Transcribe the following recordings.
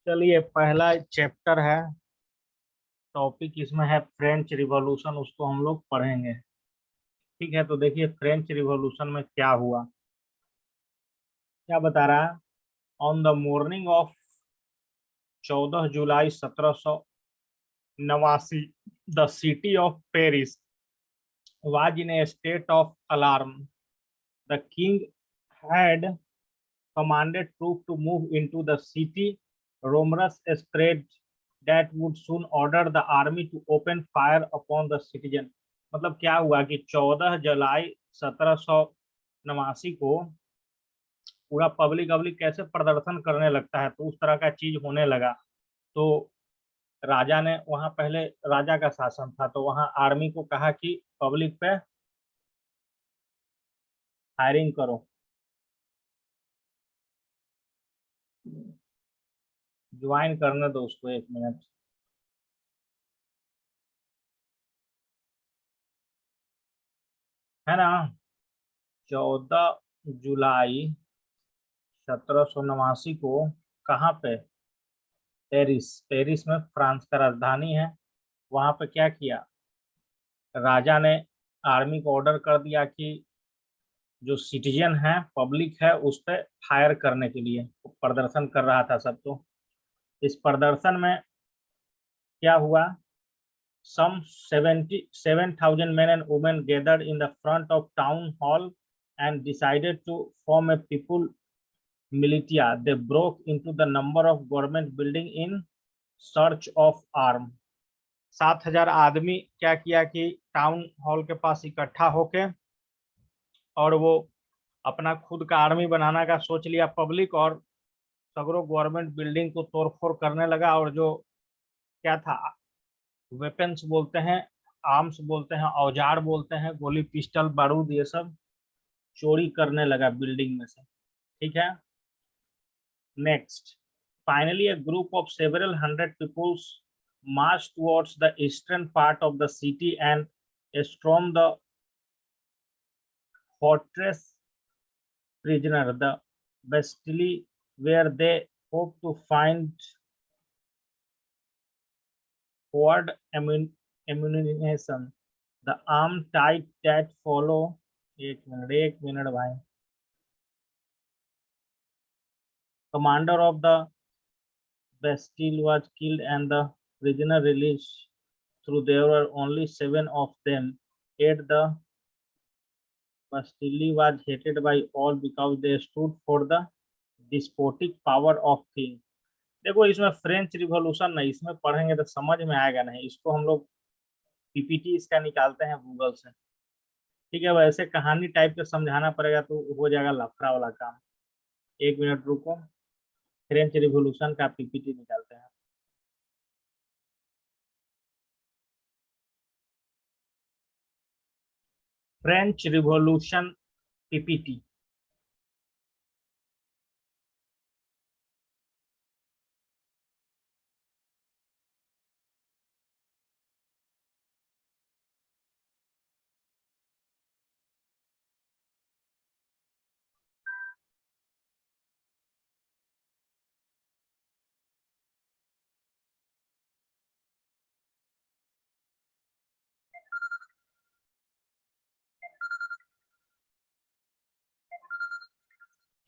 चलिए, पहला चैप्टर है, टॉपिक इसमें है फ्रेंच रिवॉल्यूशन, उसको हम लोग पढ़ेंगे। ठीक है, तो देखिए फ्रेंच रिवॉल्यूशन में क्या हुआ, क्या बता रहा है। On the morning of 14 July 1789, the city of Paris was in a state of alarm. The king had commanded troops to move into the city. Rumors spread that would soon order the army to open fire upon the citizen. मतलब क्या हुआ कि 14 जुलाई 1789 को पूरा public कैसे प्रदर्शन करने लगता है, तो उस तरह का चीज होने लगा। तो राजा ने वहां, पहले राजा का शासन था, तो वहां आर्मी को कहा कि पब्लिक पे फायरिंग करो। ज्वाइन करने दो उसको 1 मिनट। है ना। 14 जुलाई 1789 को कहाँ पे? पेरिस। पेरिस में फ्रांस का राजधानी है। वहां पे क्या किया, राजा ने आर्मी को ऑर्डर कर दिया कि जो सिटीजन है, पब्लिक है, उस पर फायर करने के लिए। प्रदर्शन कर रहा था सब। तो इस प्रदर्शन में क्या हुआ, some 77,000 men and women gathered in the front of town hall and decided to form a people militia. They broke into the number of government building in search of arm. 7,000 आदमी क्या किया कि टाउन हॉल के पास इकट्ठा होके, और वो अपना खुद का आर्मी बनाना का सोच लिया पब्लिक, और सगरों गवर्नमेंट बिल्डिंग को तोड़फोड़ करने लगा। और जो क्या था, वेपन्स बोलते हैं, आर्म्स बोलते हैं, औजार बोलते हैं, गोली पिस्टल बारूद, ये सब चोरी करने लगा बिल्डिंग में से। ठीक है। Next, finally a group of several hundred people marched towards the eastern part of the city and stormed the fortress prisoner, the Bastille, where they hoped to find forward ammunition. The armed tide that follow, एक minute भाई। Commander of the Bastille was killed and the prisoner released, though there were only 7 of them. Yet the Bastille was hated by all because they stood for the despotic power of king. देखो, इसमें French revolution नहीं, इसमें पढ़ेंगे तो समझ में आएगा नहीं। इसको हम लोग पीपीटी इसका निकालते हैं गूगल से। ठीक है, वैसे कहानी टाइप के समझाना पड़ेगा तो हो जाएगा लफड़ा वाला काम। 1 मिनट रुको, फ्रेंच रिवॉल्यूशन का पीपीटी निकालते हैं। French revolution PPT.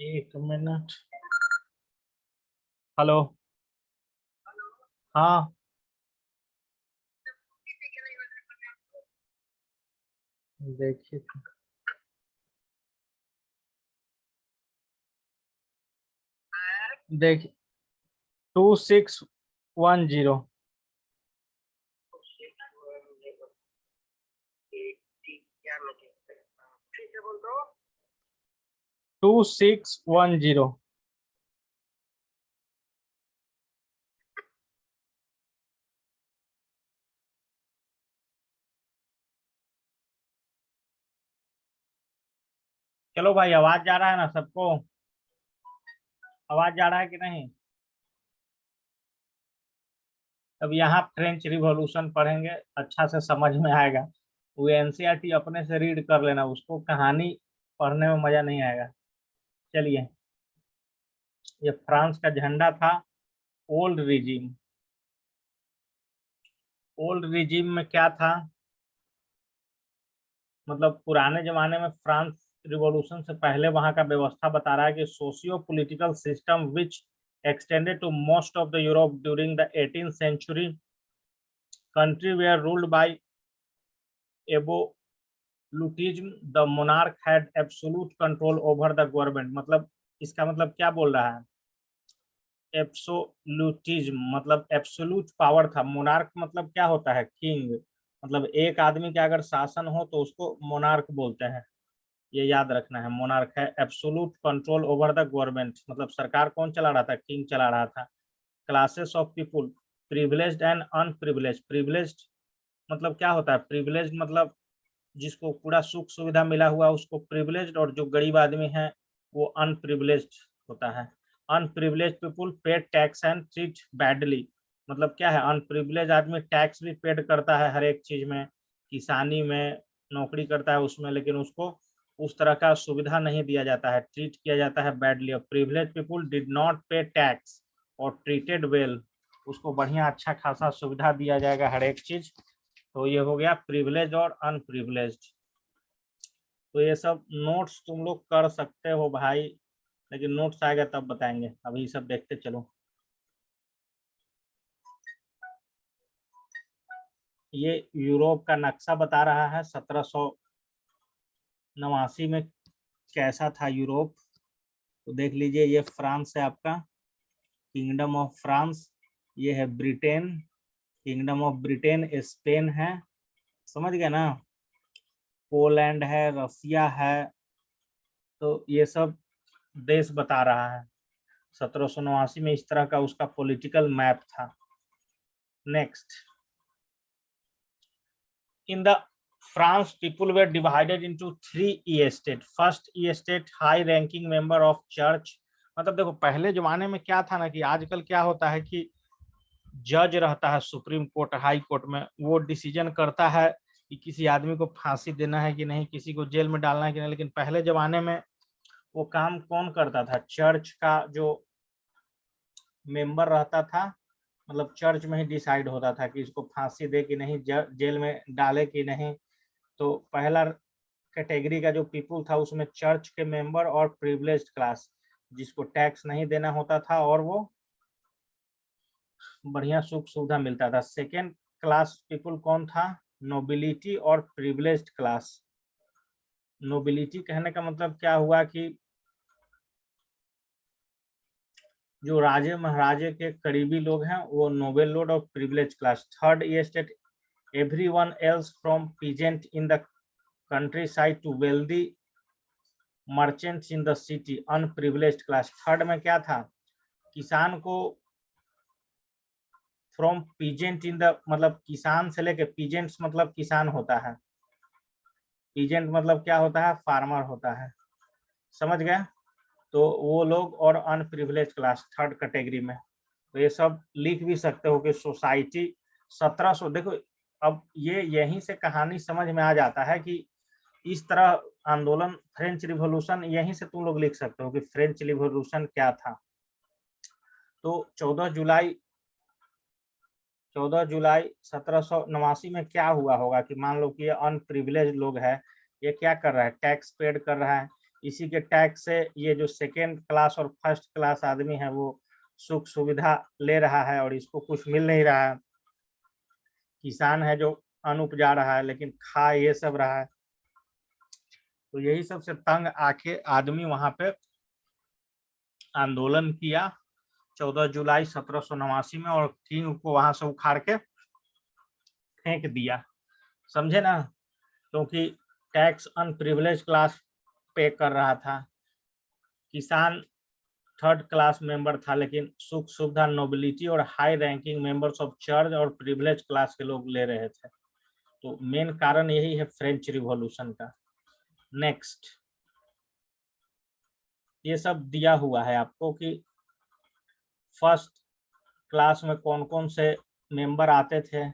एक मिनट। हेलो। हाँ, देखिए, देखिए 2610। 2610। चलो भाई, आवाज जा रहा है ना सबको? आवाज जा रहा है कि नहीं? अब यहाँ फ्रेंच रिवॉल्यूशन पढ़ेंगे, अच्छा से समझ में आएगा। वो एनसीईआरटी अपने से रीड कर लेना, उसको कहानी पढ़ने में मजा नहीं आएगा। चलिए, ये फ्रांस का झंडा था। ओल्ड रिजीम, ओल्ड रिजीम में क्या था, मतलब पुराने जमाने में फ्रांस रिवॉल्यूशन से पहले वहां का व्यवस्था बता रहा है कि socio political system which extended to most of the Europe during the 18th century. Country were ruled by absolutism. The monarch had absolute control over the government. मतलब इसका मतलब क्या बोल रहा है, एब्सोल्यूटिज्म मतलब एब्सोल्यूट पावर था। मोनार्क मतलब क्या होता है, किंग, मतलब एक आदमी का अगर शासन हो तो उसको मोनार्क बोलते हैं, ये याद रखना है। मोनार्क है absolute control over the government, मतलब सरकार कौन चला रहा था, किंग चला रहा था। Classes of people, privileged and unprivileged. Privileged मतलब क्या होता है, प्रिविलेज्ड मतलब जिसको पूरा सुख सुविधा मिला हुआ उसको प्रिविलेज्ड, और जो गरीब आदमी है वो अनप्रिविलेज्ड होता है। अनप्रिविलेज्ड पीपुल पे टैक्स एंड ट्रीट बैडली, मतलब क्या है, अनप्रिविलेज आदमी टैक्स भी पेड करता है हर एक चीज में, किसानी में नौकरी करता है उसमें, लेकिन उसको उस तरह का सुविधा नहीं दिया जाता है, ट्रीट किया जाता है बैडली। और प्रिविलेज पीपुल डिड नॉट पे टैक्स और ट्रीटेड वेल, उसको बढ़िया अच्छा खासा सुविधा दिया जाएगा हर एक चीज। तो ये हो गया प्रिविलेज और अनप्रिविलेज्ड। तो ये सब नोट्स तुम लोग कर सकते हो भाई, लेकिन नोट्स आएगा तब बताएंगे, अभी सब देखते चलो। ये यूरोप का नक्शा बता रहा है 1789 में कैसा था यूरोप, तो देख लीजिए। ये फ्रांस है आपका, किंगडम ऑफ फ्रांस। ये है Britain, kingdom of Britain. Spain है, समझ गए ना। पोलैंड है, रसिया है। तो ये सब देश बता रहा है। 1789 में इस तरह का उसका पॉलिटिकल मैप था। Next, in the France people were divided into 3 estate। First estate high ranking member of church, मतलब देखो पहले जमाने में क्या था ना कि आजकल क्या होता है कि जज रहता है सुप्रीम कोर्ट हाई कोर्ट में, वो डिसीजन करता है कि किसी आदमी को फांसी देना है कि नहीं, किसी को जेल में डालना है कि नहीं। लेकिन पहले जमाने में वो काम कौन करता था, चर्च का जो मेंबर रहता था, मतलब चर्च में ही डिसाइड होता था कि इसको फांसी दे कि नहीं, जेल में डाले कि नहीं। तो पहला कैटेगरी का जो पीपुल था उसमें चर्च के मेंबर और प्रिविलेज्ड क्लास, जिसको टैक्स नहीं देना होता था और वो बढ़िया सुख सुविधा मिलता था। सेकेंड क्लास पीपुल कौन था, नोबिलिटी और प्रिविलेज्ड क्लास। नोबिलिटी कहने का मतलब क्या हुआ कि जो राजे महाराजे के करीबी लोग हैं वो नोबेल लोड और प्रिविलेज क्लास। थर्ड ये state, everyone else from peasant in the countryside to wealthy merchants in the city, unprivileged class। Third में क्या था, किसान को फ्रॉम पीजेंट इन द, मतलब किसान से लेके, पीजेंट्स मतलब किसान होता है, पीजेंट मतलब क्या होता है, फार्मर होता है, समझ गए। तो वो लोग और अनप्रिविलेज क्लास थर्ड कैटेगरी में। तो ये सब लिख भी सकते हो कि सोसाइटी 1700, देखो अब ये यहीं से कहानी समझ में आ जाता है कि इस तरह आंदोलन, फ्रेंच रिवॉल्यूशन, यहीं से तुम लोग लिख सकते हो कि फ्रेंच रिवॉल्यूशन क्या था। तो 14 जुलाई 1789 में क्या हुआ होगा कि मान लो कि ये अनप्रिविलेज लोग है, ये क्या कर रहा है, टैक्स पेड कर रहा है, इसी के टैक्स से ये जो सेकेंड क्लास और फर्स्ट क्लास आदमी है वो सुख सुविधा ले रहा है और इसको कुछ मिल नहीं रहा है। किसान है जो अन्न उपजा रहा है लेकिन खा ये सब रहा है। तो यही सबसे तंग आके आदमी वहां पे आंदोलन किया 14 जुलाई 1789 में, और किंग को वहां से उखाड़ के फेंक दिया, समझे ना। क्योंकि टैक्स अनप्रिविलेज क्लास पे कर रहा था, किसान थर्ड क्लास मेंबर था, लेकिन सुख सुविधा नोबिलिटी और high ranking members of church और प्रिविलेज क्लास के लोग ले रहे थे। तो मेन कारण यही है फ्रेंच रिवॉल्यूशन का। नेक्स्ट, ये सब दिया हुआ है आपको कि फर्स्ट क्लास में कौन कौन से मेंबर आते थे,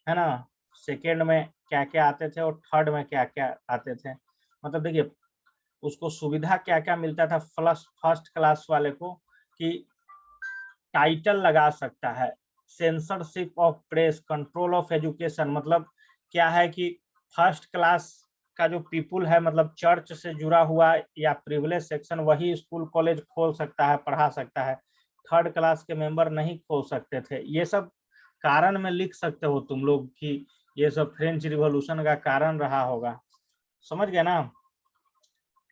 है ना, सेकेंड में क्या क्या आते थे और थर्ड में क्या क्या आते थे। मतलब देखिए उसको सुविधा क्या क्या मिलता था फर्स्ट क्लास वाले को, कि टाइटल लगा सकता है। Censorship of press, control of education, मतलब क्या है कि फर्स्ट क्लास का जो पीपुल है, मतलब चर्च से जुड़ा हुआ या प्रिविलेज सेक्शन, वही स्कूल कॉलेज खोल सकता है, पढ़ा सकता है। थर्ड क्लास के मेंबर नहीं खोल सकते थे। ये सब कारण में लिख सकते हो तुम लोग कि ये सब फ्रेंच रिवॉल्यूशन का कारण रहा होगा। समझ गए ना।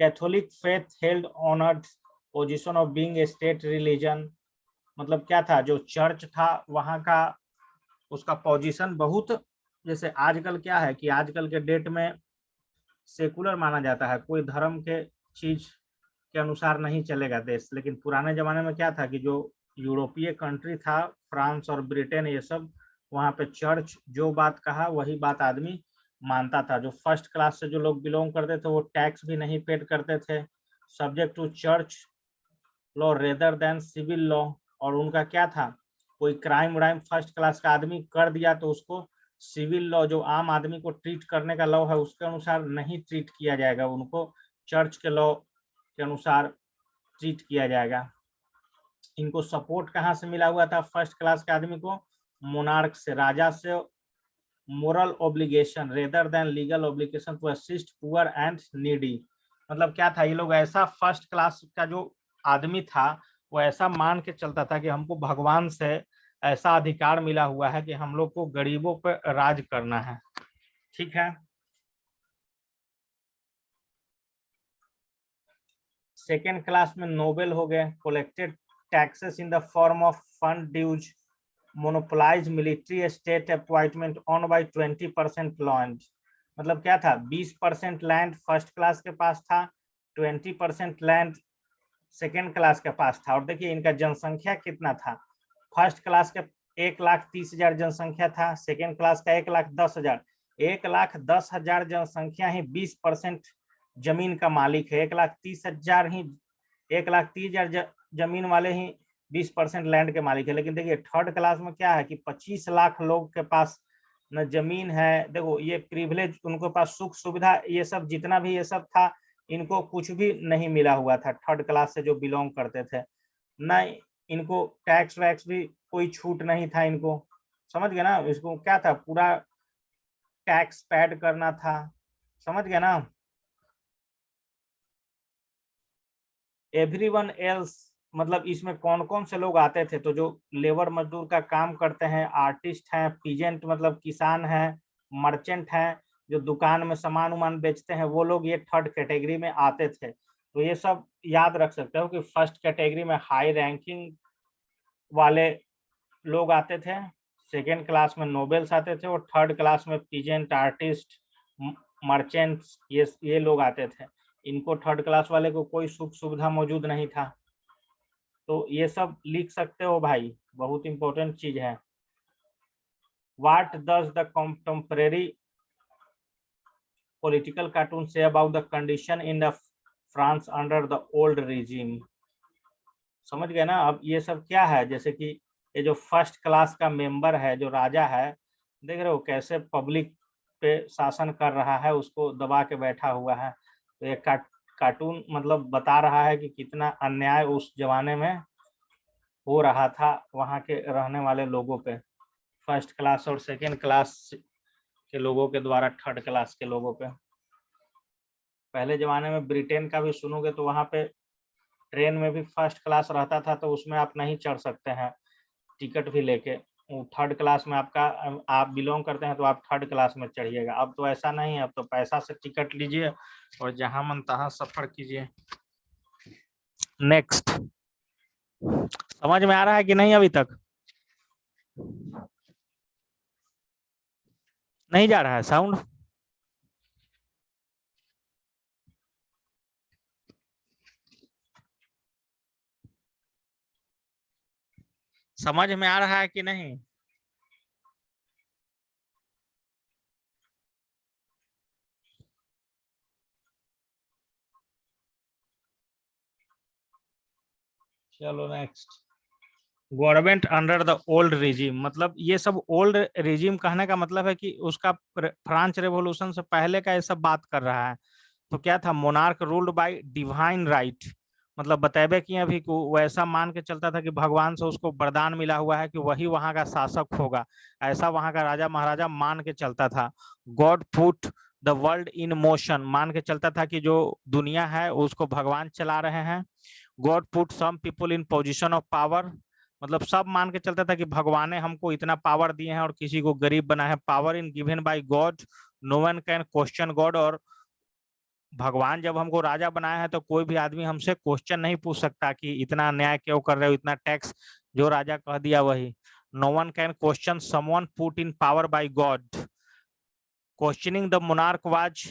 Catholic faith held honoured position of being a state religion, मतलब क्या था, जो चर्च था वहां का उसका पोजीशन बहुत, जैसे आजकल क्या है कि आजकल के डेट में सेकुलर माना जाता है, कोई धर्म के चीज के अनुसार नहीं चलेगा देश। लेकिन पुराने जमाने में क्या था कि जो यूरोपीय कंट्री था, फ्रांस और ब्रिटेन, ये सब, वहां पे चर्च जो बात कहा वही बात आदमी मानता था। जो फर्स्ट क्लास से जो लोग बिलोंग करते थे वो टैक्स भी नहीं पेड करते थे, subject to church law rather than civil law. और उनका क्या था, कोई क्राइम व्राइम फर्स्ट क्लास का आदमी कर दिया तो उसको सिविल लॉ, जो आम आदमी को ट्रीट करने का लॉ है, उसके अनुसार नहीं ट्रीट किया जाएगा, उनको चर्च के लॉ के अनुसार ट्रीट किया जाएगा। इनको सपोर्ट कहाँ से मिला हुआ था फर्स्ट क्लास के आदमी को, मोनार्क से, राजा से, moral obligation rather than legal obligation to assist poor and needy. मतलब क्या था, ये लोग ऐसा फर्स्ट क्लास का जो आदमी था वो ऐसा मान के चलता था कि हमको भगवान से ऐसा अधिकार मिला हुआ है कि हम लोग को गरीबों पर राज करना है। ठीक है। सेकेंड क्लास में नोबेल हो गए, collected taxes in the form of fund dues, monopolize military state appointment on by 20% land. मतलब क्या था, 20% लैंड फर्स्ट क्लास के पास था, 20% लैंड सेकेंड क्लास के पास था। और देखिए इनका जनसंख्या कितना था, फर्स्ट क्लास के 1,30,000 जनसंख्या था, सेकेंड क्लास का 1,10,000। 1,10,000 जनसंख्या ही 20% जमीन का मालिक है। 1,30,000 ही 1,30,000 जमीन वाले ही 20% लैंड के मालिक है। लेकिन देखिए थर्ड क्लास में क्या है कि 25 लाख लोग के पास न जमीन है। देखो ये प्रिविलेज, उनके पास सुख सुविधा, ये सब जितना भी ये सब था, इनको कुछ भी नहीं मिला हुआ था थर्ड क्लास से जो बिलोंग करते थे। न इनको टैक्स वैक्स भी कोई छूट नहीं था इनको। समझ गए ना, इसको क्या था, पूरा टैक्स पैड करना था। समझ गए ना। एवरीवन एल्स, मतलब इसमें कौन कौन से लोग आते थे, तो जो लेबर मजदूर का काम करते हैं, आर्टिस्ट हैं, पीजेंट मतलब किसान हैं, मर्चेंट हैं, जो दुकान में सामान उमान बेचते हैं, वो लोग ये थर्ड कैटेगरी में आते थे। तो ये सब याद रख सकते हो कि फर्स्ट कैटेगरी में हाई रैंकिंग वाले लोग आते थे, सेकेंड क्लास में नोबेल्स आते थे, और थर्ड क्लास में पीजेंट, आर्टिस्ट, मर्चेंट्स, ये लोग आते थे। इनको थर्ड क्लास वाले को कोई सुख सुविधा मौजूद नहीं था। तो ये सब लिख सकते हो भाई, बहुत इंपॉर्टेंट चीज है। What does the contemporary political cartoon say about the condition in the France under the old regime. समझ गए ना। अब ये सब क्या है, जैसे कि ये जो फर्स्ट क्लास का मेंबर है, जो राजा है, देख रहे हो कैसे पब्लिक पे शासन कर रहा है, उसको दबा के बैठा हुआ है। तो ये कार्टून मतलब बता रहा है कि कितना अन्याय उस जमाने में हो रहा था वहाँ के रहने वाले लोगों पे, फर्स्ट क्लास और सेकेंड क्लास के लोगों के द्वारा थर्ड क्लास के लोगों पे। पहले जमाने में ब्रिटेन का भी सुनोगे तो वहाँ पे ट्रेन में भी फर्स्ट क्लास रहता था, तो उसमें आप नहीं चढ़ सकते हैं टिकट भी लेके। थर्ड क्लास में आपका, आप बिलोंग करते हैं तो आप थर्ड क्लास में चढ़िएगा। अब तो ऐसा नहीं है, अब तो पैसा से टिकट लीजिए और जहां मन तहां सफर कीजिए। नेक्स्ट, समझ में आ रहा है कि नहीं अभी तक? नहीं जा रहा है साउंड? समझ में आ रहा है कि नहीं? चलो next, government under the old regime, मतलब ये सब ओल्ड रिजीम कहने का मतलब है कि उसका फ्रांच रेवोल्यूशन से पहले का ये सब बात कर रहा है। तो क्या था, monarch ruled by divine right, मतलब बतेबे किए अभी को वैसा मान के चलता था कि भगवान से उसको वरदान मिला हुआ है कि वही वहां का शासक होगा, ऐसा वहां का राजा महाराजा मान के चलता था। God put the world in motion, मान के चलता था कि जो दुनिया है उसको भगवान चला रहे हैं। God put some people in position of power, मतलब सब मान के चलता था कि भगवान ने हमको इतना पावर दिए हैं और किसी को गरीब बना है। Power in given by God, no one can question God, और भगवान जब हमको राजा बनाया है तो कोई भी आदमी हमसे क्वेश्चन नहीं पूछ सकता कि इतना अन्याय क्यों कर रहे हो, इतना टैक्स, जो राजा कह दिया वही। No one can question someone put in power by God. Questioning the monarch was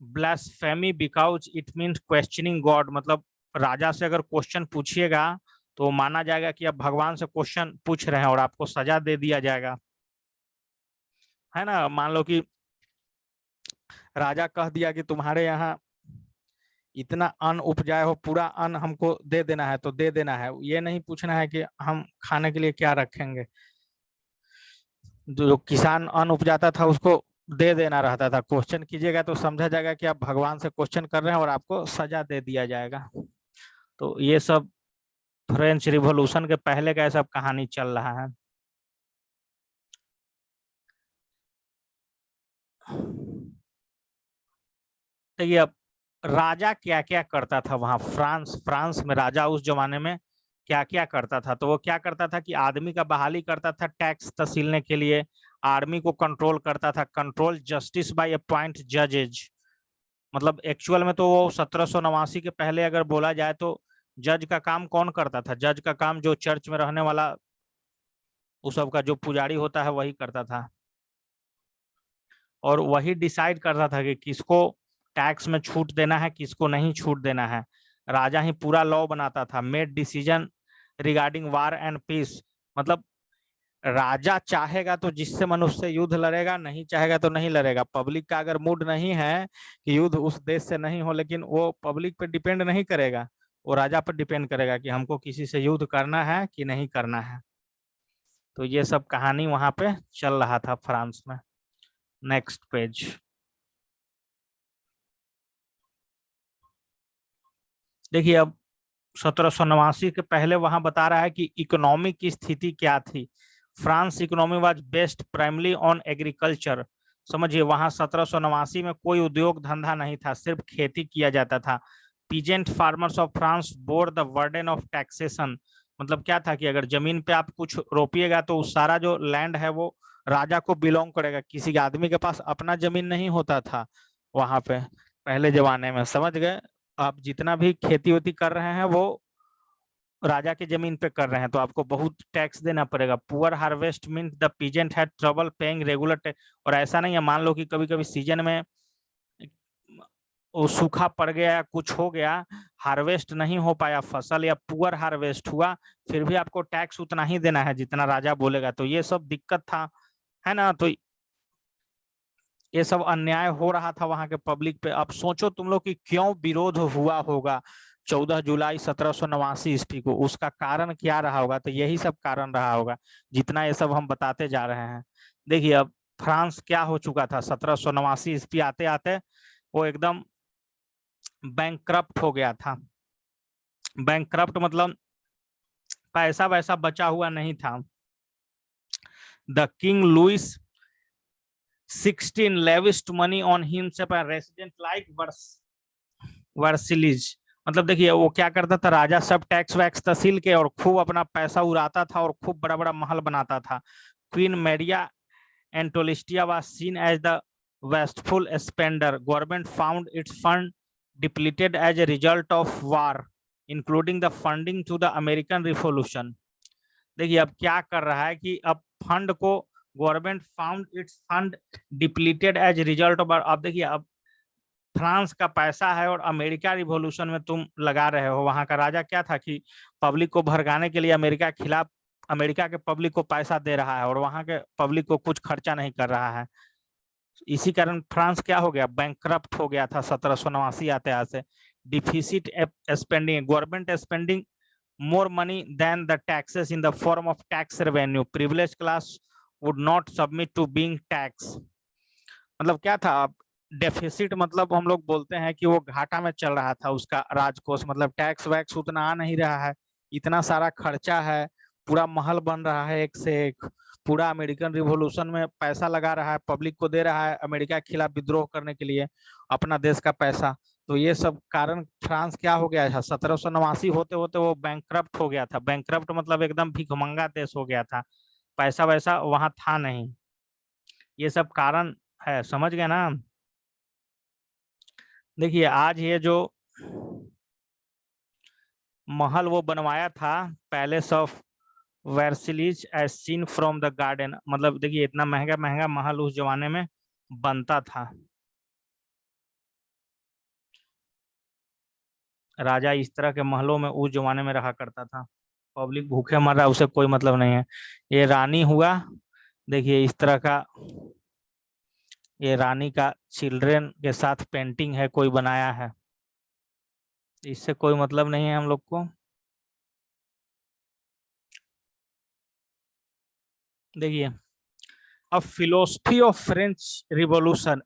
blasphemy because it means questioning God, मतलब राजा से अगर क्वेश्चन पूछिएगा तो माना जाएगा कि आप भगवान से क्वेश्चन पूछ रहे हैं और आपको सजा दे दिया जाएगा, है ना। मान लो कि राजा कह दिया कि तुम्हारे यहाँ इतना अन्न उपजाए हो, पूरा अन्न हमको दे देना है तो दे देना है, ये नहीं पूछना है कि हम खाने के लिए क्या रखेंगे। जो किसान अन्न उपजाता था उसको दे देना रहता था। क्वेश्चन कीजिएगा तो समझा जाएगा कि आप भगवान से क्वेश्चन कर रहे हैं और आपको सजा दे दिया जाएगा। तो ये सब फ्रेंच रिवॉल्यूशन के पहले का सब कहानी चल रहा है। देखिए अब राजा क्या क्या करता था वहां फ्रांस फ्रांस में, राजा उस जमाने में क्या क्या करता था। तो वो क्या करता था कि आदमी का बहाली करता था टैक्स तसीलने के लिए, आर्मी को कंट्रोल करता था, कंट्रोल जस्टिस बाय अपॉइंट जजेज। मतलब एक्चुअल में तो वो 1789 के पहले अगर बोला जाए तो जज का काम कौन करता था? जज का काम जो चर्च में रहने वाला उस सब का जो पुजारी होता है वही करता था, और वही डिसाइड करता था कि किसको टैक्स में छूट देना है, किसको नहीं छूट देना है। राजा ही पूरा लॉ बनाता था, made decision regarding war and peace. मतलब राजा चाहेगा तो जिससे मनुष्य युद्ध लड़ेगा, नहीं चाहेगा तो नहीं लड़ेगा। पब्लिक का अगर मूड नहीं है कि युद्ध उस देश से नहीं हो, लेकिन वो पब्लिक पे डिपेंड नहीं करेगा, वो राजा पर डिपेंड करेगा कि हमको किसी से युद्ध करना है कि नहीं करना है। तो ये सब कहानी वहां पे चल रहा था फ्रांस में। Next page. देखिए अब 1789 के पहले वहां बता रहा है कि इकोनॉमी की स्थिति क्या थी। France economy was based primarily on agriculture. समझिए वहां 1789 में कोई उद्योग धंधा नहीं था, सिर्फ खेती किया जाता था। Peasant farmers of France bore the burden of taxation. मतलब क्या था कि अगर जमीन पे आप कुछ रोपिएगा तो उस सारा जो लैंड है वो राजा को बिलोंग करेगा, किसी आदमी के पास अपना जमीन नहीं होता था वहां पे पहले जमाने में, समझ गए। आप जितना भी खेती वेती कर रहे हैं वो राजा के जमीन पे कर रहे हैं तो आपको बहुत टैक्स देना पड़ेगा। Poor harvest mean the peasant had trouble paying regular tax. और ऐसा नहीं है, मान लो कि कभी कभी सीजन में वो सूखा पड़ गया या कुछ हो गया, हार्वेस्ट नहीं हो पाया फसल या पुअर हार्वेस्ट हुआ, फिर भी आपको टैक्स उतना ही देना है जितना राजा बोलेगा। तो ये सब दिक्कत था, है ना। तो ये सब अन्याय हो रहा था वहां के पब्लिक पे। अब सोचो तुम लोग कि क्यों विरोध हुआ होगा 14 जुलाई 1789 ईस्वी को, उसका कारण क्या रहा होगा? तो यही सब कारण रहा होगा जितना ये सब हम बताते जा रहे हैं। देखिए अब फ्रांस क्या हो चुका था 1789 ईस्वी आते आते, वो एकदम बैंकक्रप्ट हो गया था। बैंकक्रप्ट मतलब पैसा वैसा बचा हुआ नहीं था। The king Louis 16 lavished money on himself and resident like Versailles. मतलब देखिए वो क्या करता था, राजा सब टैक्स वैक्स तहसील के और खूब अपना पैसा उड़ाता था और खूब बड़ा बड़ा महल बनाता था। Queen Maria Antoinette was seen as the wasteful spender. Government found its fund depleted as a result of war including the funding to the American revolution. देखिए अब क्या कर रहा है कि अब फंड को government found its fund depleted as result of, अब देखिए अब फ्रांस का पैसा है और अमेरिका रिवॉल्यूशन में तुम लगा रहे हो। वहां का राजा क्या था कि पब्लिक को भड़काने के लिए अमेरिका के खिलाफ, अमेरिका के पब्लिक को पैसा दे रहा है और वहां के पब्लिक को कुछ खर्चा नहीं कर रहा है। इसी कारण फ्रांस क्या हो गया, बैंकक्रप्ट हो गया था 1789 आते आते। Deficit spending, government spending more money than the taxes in the form of tax revenue. Privileged class would not submit to being taxed. मतलब क्या था, डेफिसिट मतलब हम लोग बोलते हैं कि वो घाटा में चल रहा था उसका राजकोष, मतलब टैक्स वैक्स उतना आ नहीं रहा है, इतना सारा खर्चा है, पूरा महल बन रहा है एक से एक, पूरा अमेरिकन रिवॉल्यूशन में पैसा लगा रहा है, पब्लिक को दे रहा है अमेरिका के खिलाफ विद्रोह करने के लिए अपना देश का पैसा। तो ये सब कारण फ्रांस क्या हो गया था, 1789 होते होते वो बैंकक्रप्ट हो गया था। बैंकक्रप्ट मतलब एकदम भिखमंगा देश हो गया था, पैसा वैसा वहां था नहीं। ये सब कारण है, समझ गए ना। देखिए आज ये जो महल वो बनवाया था, palace of Versailles as seen from the garden, मतलब देखिए इतना महंगा महंगा महल उस जमाने में बनता था। राजा इस तरह के महलों में उस जमाने में रहा करता था। पब्लिक भूखे मर रहा, उसे कोई मतलब नहीं है। ये रानी हुआ, देखिए इस तरह का, ये रानी का चिल्ड्रेन के साथ पेंटिंग है, कोई बनाया है, इससे कोई मतलब नहीं है हम लोग को। देखिए अब philosophy of French revolution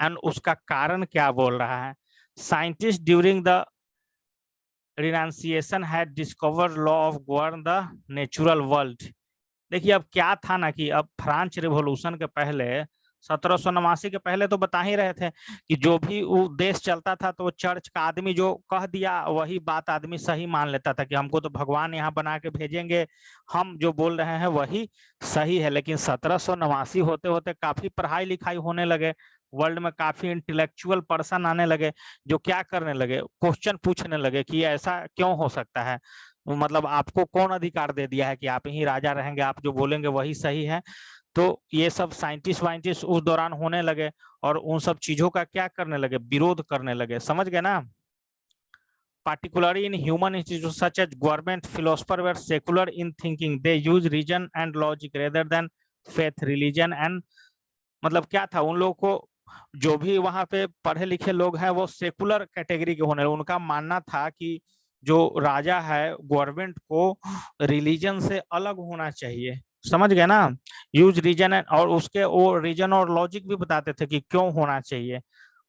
and उसका कारण क्या बोल रहा है। Scientist during the renunciation had discovered law of govern the natural world. देखिए अब क्या था ना कि अब फ्रांच रिवॉल्यूशन के पहले, 1789 के पहले तो बता ही रहे थे कि जो भी वो देश चलता था तो चर्च का आदमी जो कह दिया वही बात आदमी सही मान लेता था कि हमको तो भगवान यहाँ बना के भेजेंगे, हम जो बोल रहे हैं वही सही है। लेकिन 1789 होते होते काफी पढ़ाई लिखाई होने लगे, वर्ल्ड में काफी इंटेलेक्चुअल पर्सन आने लगे, जो क्या करने लगे, क्वेश्चन पूछने लगे कि ऐसा क्यों हो सकता है, मतलब आपको कौन अधिकार दे दिया है कि आप ही राजा रहेंगे, आप जो बोलेंगे वही सही है। तो ये सब साइंटिस्ट वाइंटिस्ट उस दौरान होने लगे और उन सब चीजों का क्या करने लगे, विरोध करने लगे, समझ गए ना। particularly in human institutions such as government, philosopher were secular in thinking, they use reason and logic rather than faith, religion and, मतलब क्या था उन लोगों को, जो भी वहां पे पढ़े लिखे लोग हैं वो सेकुलर कैटेगरी के होने, उनका मानना था कि जो राजा है गवर्नमेंट को रिलीजन से अलग होना चाहिए, समझ गए ना। यूज रीजन, और उसके वो रीजन और लॉजिक भी बताते थे कि क्यों होना चाहिए।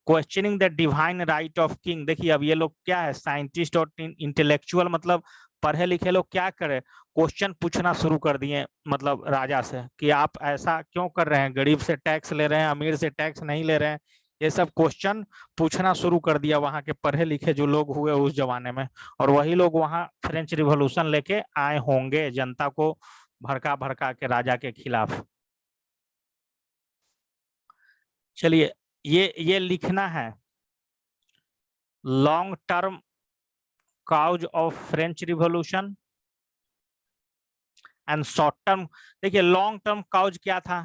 Questioning the divine right of king, देखिए अब ये लोग क्या है, साइंटिस्ट और इंटेलेक्चुअल, मतलब पढ़े लिखे लोग क्या करे, क्वेश्चन पूछना शुरू कर दिए, मतलब राजा से कि आप ऐसा क्यों कर रहे हैं, गरीब से टैक्स ले रहे हैं, अमीर से टैक्स नहीं ले रहे हैं, ये सब क्वेश्चन पूछना शुरू कर दिया वहां के पढ़े लिखे जो लोग हुए उस जमाने में। और वही लोग वहां फ्रेंच रिवॉल्यूशन लेके आए होंगे जनता को भड़का भड़का के राजा के खिलाफ। चलिए ये लिखना है, long term cause of French revolution and short term. देखिए लॉन्ग टर्म काउज क्या था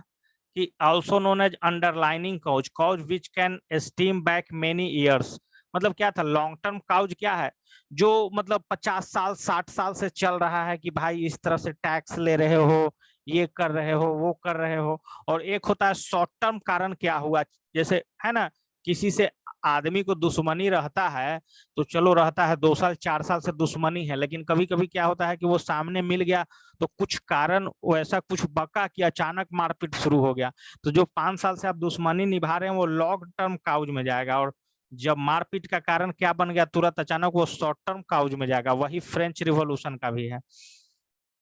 कि also known as underlining cause, cause which can stem back many years. मतलब क्या था, लॉन्ग टर्म काउज क्या है, जो मतलब 50 साल 60 साल से चल रहा है कि भाई इस तरह से टैक्स ले रहे हो, ये कर रहे हो, वो कर रहे हो। और एक होता है शॉर्ट टर्म कारण, क्या हुआ, जैसे है ना, किसी से आदमी को दुश्मनी रहता है तो चलो रहता है 2 साल 4 साल से दुश्मनी है, लेकिन कभी कभी क्या होता है कि वो सामने मिल गया तो कुछ कारण वैसा कुछ बका कि अचानक मारपीट शुरू हो गया, तो जो 5 साल से आप दुश्मनी निभा रहे हैं वो लॉन्ग टर्म काउज में जाएगा। और जब मारपीट का कारण क्या बन गया तुरंत अचानक, वो शॉर्ट टर्म काउज में जाएगा। वही फ्रेंच रिवॉल्यूशन का भी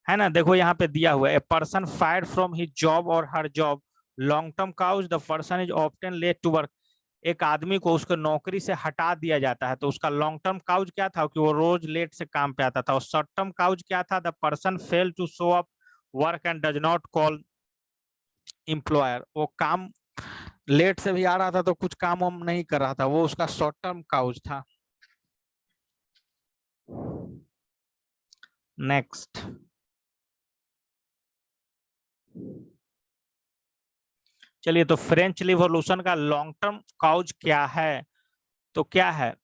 है ना। देखो यहाँ पे दिया हुआ है, a person fired from his job और her job, long term cause, the person is often late to work. एक आदमी को उसके नौकरी से हटा दिया जाता है तो उसका लॉन्ग टर्म काउज क्या था कि वो रोज लेट से काम पे आता था। और शॉर्ट टर्म काउज क्या था, the person fail to show up work and does not call employer, वो काम लेट से भी आ रहा था तो कुछ काम हम नहीं कर रहा था, वो उसका शॉर्ट टर्म काउज था। नेक्स्ट, चलिए तो फ्रेंच रिवॉल्यूशन का लॉन्ग टर्म काउज क्या है, तो क्या है,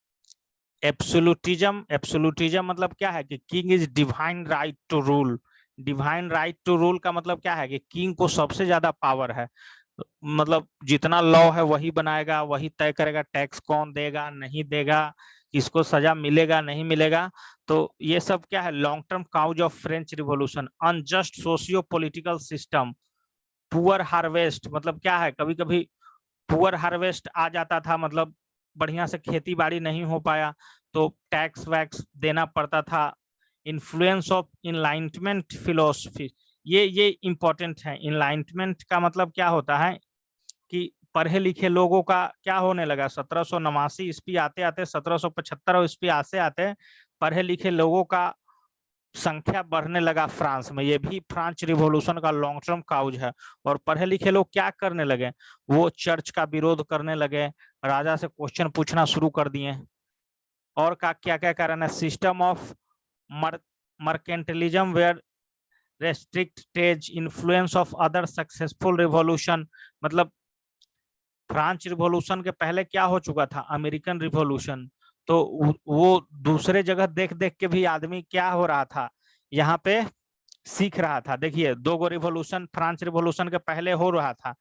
एब्सोल्यूटिज्म। एब्सोल्यूटिज्म मतलब क्या है कि king is divine right to rule. Divine right to rule का मतलब क्या है कि किंग को सबसे ज्यादा पावर है, मतलब जितना लॉ है वही बनाएगा, वही तय करेगा टैक्स कौन देगा नहीं देगा, किसको सजा मिलेगा नहीं मिलेगा। तो ये सब क्या है, long term cause of French revolution. Unjust socio political system, poor harvest, मतलब क्या है, कभी कभी पुअर हार्वेस्ट आ जाता था, मतलब बढ़िया से खेती बाड़ी नहीं हो पाया तो टैक्स वैक्स देना पड़ता था। इन्फ्लुएंस ऑफ इनलाइटमेंट फिलोसफी, ये इंपॉर्टेंट है। इनलाइटमेंट का मतलब क्या होता है कि पढ़े लिखे लोगों का क्या होने लगा, 1789 ईस्वी आते आते 1775 ईस्वी आते आते पढ़े लिखे लोगों का संख्या बढ़ने लगा फ्रांस में। ये भी फ्रांस रिवॉल्यूशन का लॉन्ग टर्म काउज है। और पढ़े लिखे लोग क्या करने लगे, वो चर्च का विरोध करने लगे, राजा से क्वेश्चन पूछना शुरू कर दिए। और का क्या क्या कारण है, system of mercantilism where restricted influence of other successful revolution. मतलब फ्रांस रिवॉल्यूशन के पहले क्या हो चुका था, अमेरिकन रिवॉल्यूशन। तो वो दूसरे जगह देख देख के भी आदमी क्या हो रहा था, यहाँ पे सीख रहा था। देखिए, दो गो रिवॉल्यूशन फ्रांस रिवॉल्यूशन के पहले हो रहा था।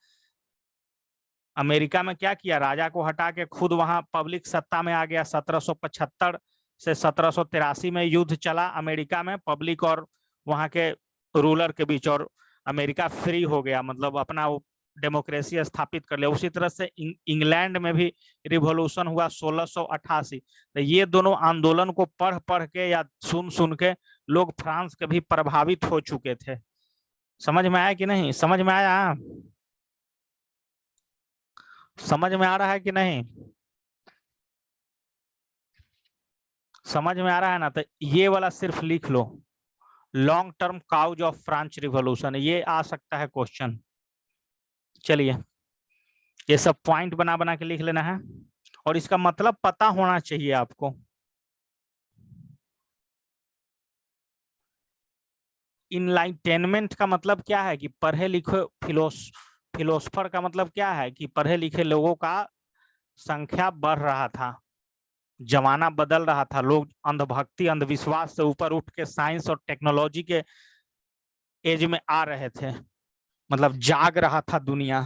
अमेरिका में क्या किया, राजा को हटा के खुद वहां पब्लिक सत्ता में आ गया। 1775 से 1783 में युद्ध चला अमेरिका में, पब्लिक और वहां के रूलर के बीच, और अमेरिका फ्री हो गया, मतलब अपना डेमोक्रेसी स्थापित कर लिया। उसी तरह से इंग्लैंड में भी रिवॉल्यूशन हुआ 1688। तो ये दोनों आंदोलन को पढ़ पढ़ के या सुन सुन के लोग फ्रांस के भी प्रभावित हो चुके थे। समझ में आया कि नहीं, समझ में आया, समझ में आ रहा है कि नहीं, समझ में आ रहा है ना। तो ये वाला सिर्फ लिख लो, long term cause of French revolution, ये आ सकता है क्वेश्चन। चलिए, ये सब पॉइंट बना बना के लिख लेना है, और इसका मतलब पता होना चाहिए आपको। इनलाइटेनमेंट का मतलब क्या है कि पढ़े लिखे फिलोसफर का मतलब क्या है कि पढ़े लिखे लोगों का संख्या बढ़ रहा था, जमाना बदल रहा था, लोग अंधभक्ति अंधविश्वास से ऊपर उठ के साइंस और टेक्नोलॉजी के एज में आ रहे थे, मतलब जाग रहा था दुनिया।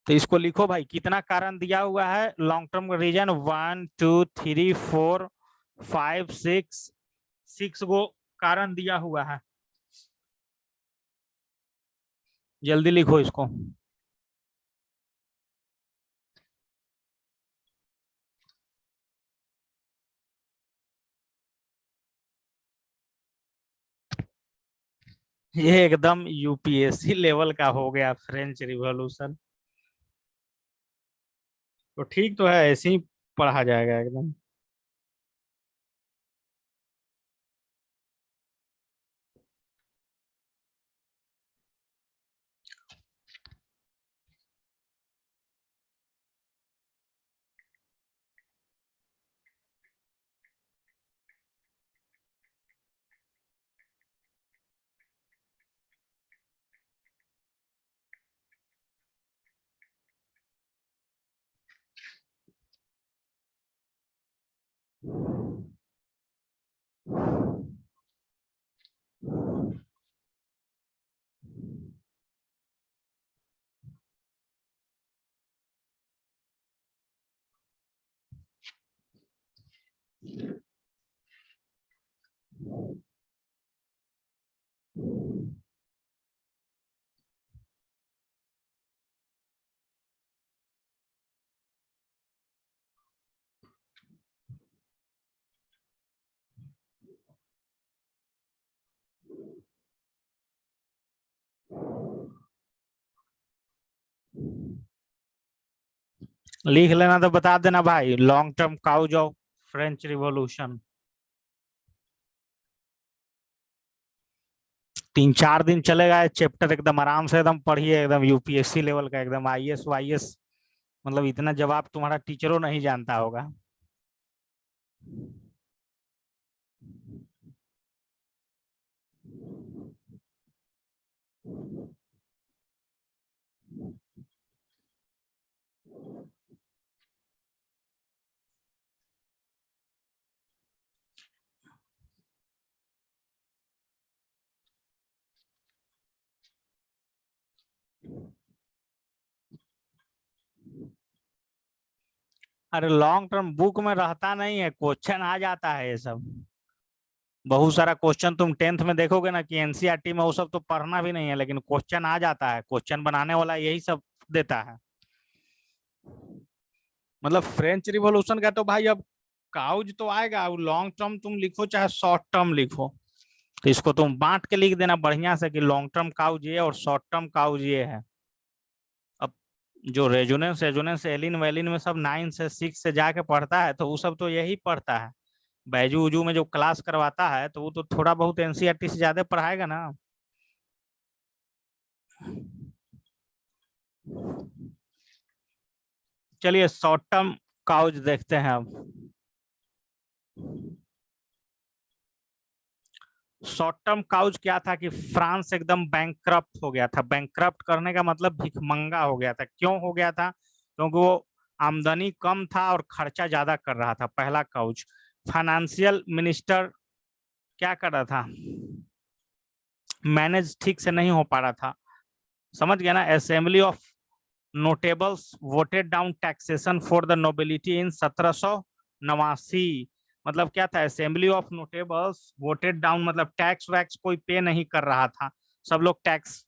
तो इसको लिखो भाई, कितना कारण दिया हुआ है लॉन्ग टर्म रीजन, 1 2 3 4 5 6, 6 गो कारण दिया हुआ है। जल्दी लिखो इसको। ये एकदम यूपीएससी लेवल का हो गया, फ्रेंच रिवॉल्यूशन। तो ठीक तो है, ऐसे ही पढ़ा जाएगा एकदम। लिख लेना तो बता देना भाई, long term cause of French revolution. 3 4 दिन चलेगा ये चैप्टर, एकदम आराम से एकदम पढ़िए, एकदम यूपीएससी लेवल का, एकदम आईएएस वाईएएस, मतलब इतना जवाब तुम्हारा टीचरों नहीं जानता होगा। अरे लॉन्ग टर्म बुक में रहता नहीं है, क्वेश्चन आ जाता है ये सब। बहुत सारा क्वेश्चन तुम 10th में देखोगे ना कि एनसीईआरटी में, वो सब तो पढ़ना भी नहीं है, लेकिन क्वेश्चन आ जाता है, क्वेश्चन बनाने वाला यही सब देता है। मतलब फ्रेंच रिवॉल्यूशन का तो भाई अब काउज तो आएगा, लॉन्ग टर्म तुम लिखो चाहे शॉर्ट टर्म लिखो, तो इसको तुम बांट के लिख देना बढ़िया से कि लॉन्ग टर्म काउज ये और शॉर्ट टर्म काउज ये है। अब जो रेजोनेंस रेजोनेंस एलिन वेलिन में सब 9 से 6 से जाके पढ़ता है तो वो सब तो यही पढ़ता है। बैजू उजू में जो क्लास करवाता है तो वो तो थोड़ा बहुत एनसीईआरटी से ज्यादा पढ़ाएगा ना। चलिए शॉर्ट टर्म काउज देखते हैं अब। शॉर्ट टर्म काउज क्या था कि फ्रांस एकदम बैंकक्रप्ट हो गया था। बैंकक्रप्ट करने का मतलब भिखमंगा हो गया था। क्यों हो गया था? क्योंकि वो आमदनी कम था और खर्चा ज्यादा कर रहा था। पहला काउज। फाइनेंशियल मिनिस्टर क्या कर रहा था? मैनेज ठीक से नहीं हो पा रहा था। समझ गया ना? Assembly of notables voted down taxation for the nobility in 1789। मतलब क्या था? Assembly of notables voted down मतलब टैक्स वैक्स कोई पे नहीं कर रहा था। सब लोग टैक्स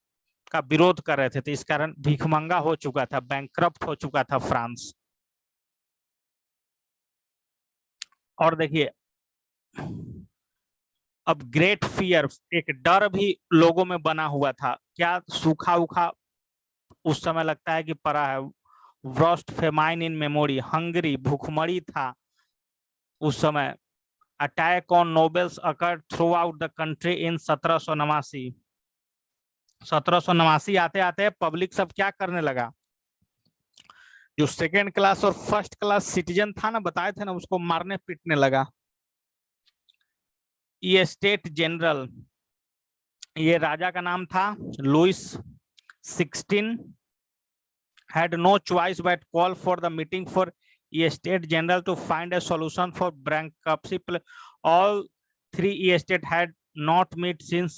का विरोध कर रहे थे, तो इस कारण भिखमंगा हो चुका था, बैंकक्रप्ट हो चुका था फ्रांस। और देखिए अब ग्रेट फियर, एक डर भी लोगों में बना हुआ था। क्या? सूखा उखा उस समय लगता है कि पड़ा है। Worst famine in memory, Hungary भूखमरी था उस समय। Attack on nobles occurred through out the country in 1789। 1789 आते आते पब्लिक सब क्या करने लगा? जो सेकेंड क्लास और फर्स्ट क्लास सिटीजन था ना, बताए थे ना, उसको मारने पीटने लगा। ये स्टेट जनरल, ये राजा का नाम था Louis 16, had no choice but call for the meeting for estate general to find a solution for bankruptcy. All three estate had not met since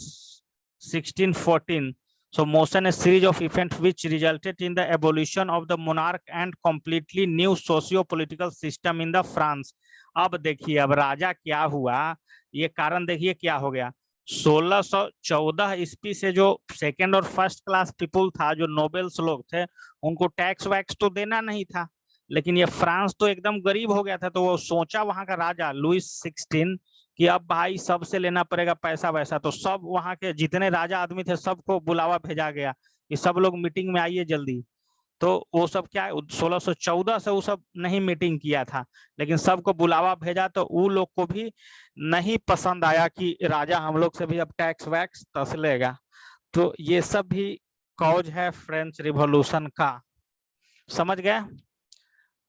1614. So motion a series of events which resulted in the abolition of the monarch and completely new socio-political system in the France. अब देखिए अब राजा क्या हुआ, ये कारण देखिए क्या हो गया। 1614 ईस्वी से जो सेकंड और फर्स्ट क्लास पीपुल था, जो नोबेल्स लोग थे, उनको टैक्स वैक्स तो देना नहीं था। लेकिन ये फ्रांस तो एकदम गरीब हो गया था, तो वो सोचा वहां का राजा लुइस 16 कि अब भाई सबसे लेना पड़ेगा पैसा वैसा। तो सब वहां के जितने राजा आदमी थे सबको बुलावा भेजा गया कि सब लोग मीटिंग में आइए जल्दी। तो वो सब क्या, 1614 से वो सब नहीं मीटिंग किया था, लेकिन सबको बुलावा भेजा। तो वो लोग को भी नहीं पसंद आया कि राजा हम लोग से भी अब टैक्स वैक्स तसलेगा। तो ये सब भी कॉज है फ्रेंच रिवॉल्यूशन का। समझ गए?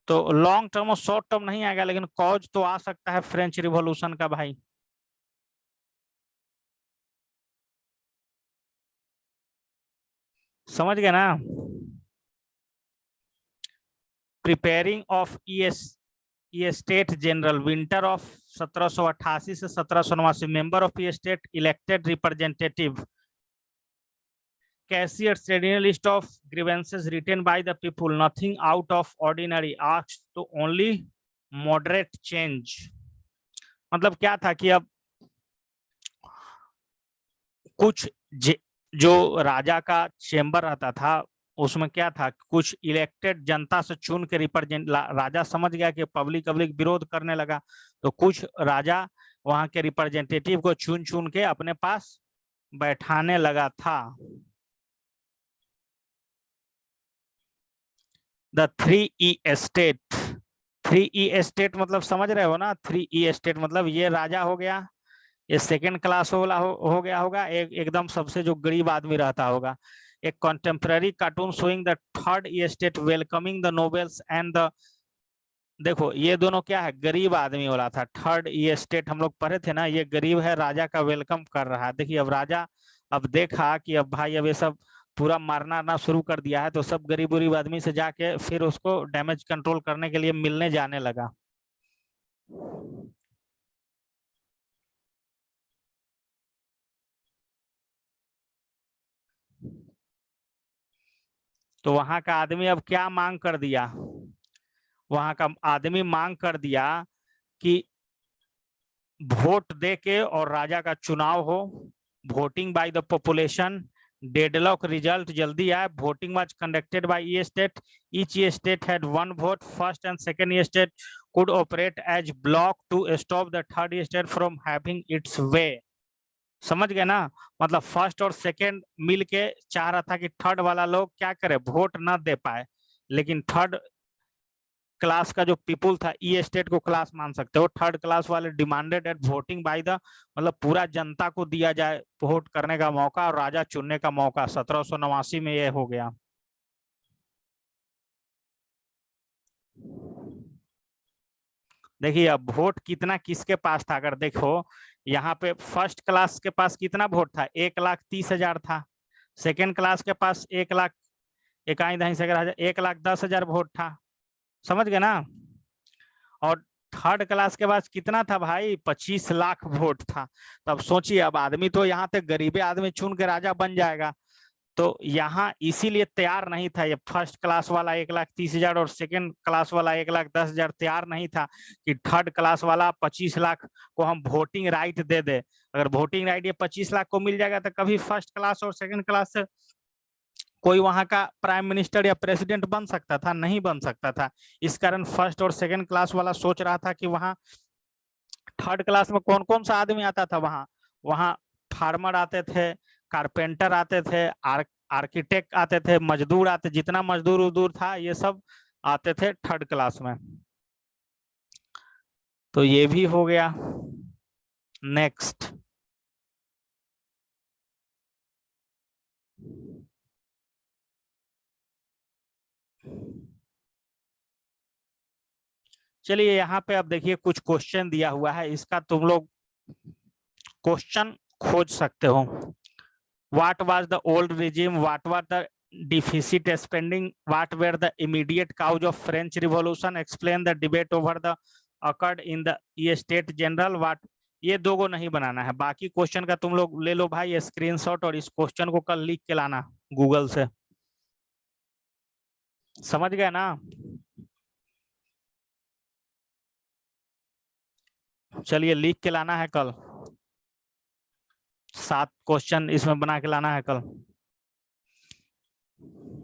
तो लॉन्ग टर्म और शॉर्ट टर्म नहीं आएगा, लेकिन कॉज तो आ सकता है फ्रेंच रिवॉल्यूशन का भाई। समझ गए ना? Preparing of E state general winter of 1788 से 1789। Member of E state elected representative cashier traditional list of grievances written by the people, nothing out of ordinary, asked to only moderate change। मतलब क्या था कि अब कुछ जो राजा का chamber रहता था उसमें क्या था, कुछ इलेक्टेड जनता से चुन के रिप्रेजेंट, राजा समझ गया कि पब्लिक पब्लिक विरोध करने लगा, तो कुछ राजा वहां के रिप्रेजेंटेटिव को चुन चुन के अपने पास बैठाने लगा था। The 3E estate, 3E estate मतलब समझ रहे हो ना? 3E एस्टेट मतलब ये राजा हो गया, ये सेकेंड क्लास वाला हो गया होगा, एकदम सबसे जो गरीब आदमी रहता होगा। एक contemporary cartoon showing the third E estate welcoming the nobles and the, देखो ये दोनों क्या है, गरीब आदमी वाला था। थर्ड ई एस्टेट हम लोग पढ़े थे ना, ये गरीब है, राजा का वेलकम कर रहा है। देखिए अब राजा अब देखा कि अब भाई अब ये सब पूरा मारना ना शुरू कर दिया है, तो सब गरीब गरीब आदमी से जाके फिर उसको डैमेज कंट्रोल करने के लिए मिलने जाने लगा। तो वहां का आदमी अब क्या मांग कर दिया, वहां का आदमी मांग कर दिया कि वोट दे के और राजा का चुनाव हो, voting by the population, deadlock result जल्दी आए। Voting was conducted by E state, each state had 1 vote, first and second state could operate as block to stop the third state from having its way। समझ गए ना, मतलब first और second मिल के चाह रहा था कि थर्ड वाला लोग क्या करे, वोट ना दे पाए, लेकिन थर्ड क्लास का जो पीपुल था, ई स्टेट को क्लास मान सकते हो, थर्ड क्लास वाले demanded eight voting by the, मतलब पूरा जनता को दिया जाए वोट करने का मौका और राजा चुनने का मौका। 1789 में यह हो गया। देखिए अब वोट कितना किसके पास था, अगर देखो यहाँ पे फर्स्ट क्लास के पास कितना वोट था, 1,30,000 था। सेकेंड क्लास के पास 1,00,000, 1,10,000 वोट था। समझ गए ना। और थर्ड क्लास के पास कितना था भाई, 25 लाख वोट था। तब सोचिए, अब आदमी तो यहाँ पे गरीबे आदमी चुन के राजा बन जाएगा, तो यहाँ इसीलिए तैयार नहीं था ये फर्स्ट क्लास वाला 1,30,000 और सेकंड क्लास वाला 1,10,000 तैयार नहीं था कि थर्ड क्लास वाला 25 लाख को हम वोटिंग राइट दे दे। अगर वोटिंग राइट ये 25 लाख को मिल जाएगा तो कभी फर्स्ट क्लास और सेकंड क्लास से कोई वहां का प्राइम मिनिस्टर या प्रेसिडेंट बन सकता था, नहीं बन सकता था। इस कारण फर्स्ट और सेकंड क्लास वाला सोच रहा था कि वहां थर्ड क्लास में कौन कौन सा आदमी आता था, वहां वहां फार्मर आते थे, कारपेंटर आते थे, आर्किटेक्ट आते थे, मजदूर आते, जितना मजदूर उजदूर था ये सब आते थे थर्ड क्लास में। तो ये भी हो गया। नेक्स्ट, चलिए यहाँ पे अब देखिए कुछ क्वेश्चन दिया हुआ है, इसका तुम लोग क्वेश्चन खोज सकते हो। What was the old regime? What were the deficit spending? What were the immediate cause of French Revolution? Explain the debate over the occurred in the state general. What, ये दो को नहीं बनाना है, बाकी क्वेश्चन का तुम लोग ले लो भाई स्क्रीनशॉट और इस क्वेश्चन को कल लिख के लाना गूगल से। समझ गए ना। चलिए लिख के लाना है कल, 7 क्वेश्चन इसमें बना के लाना है कल।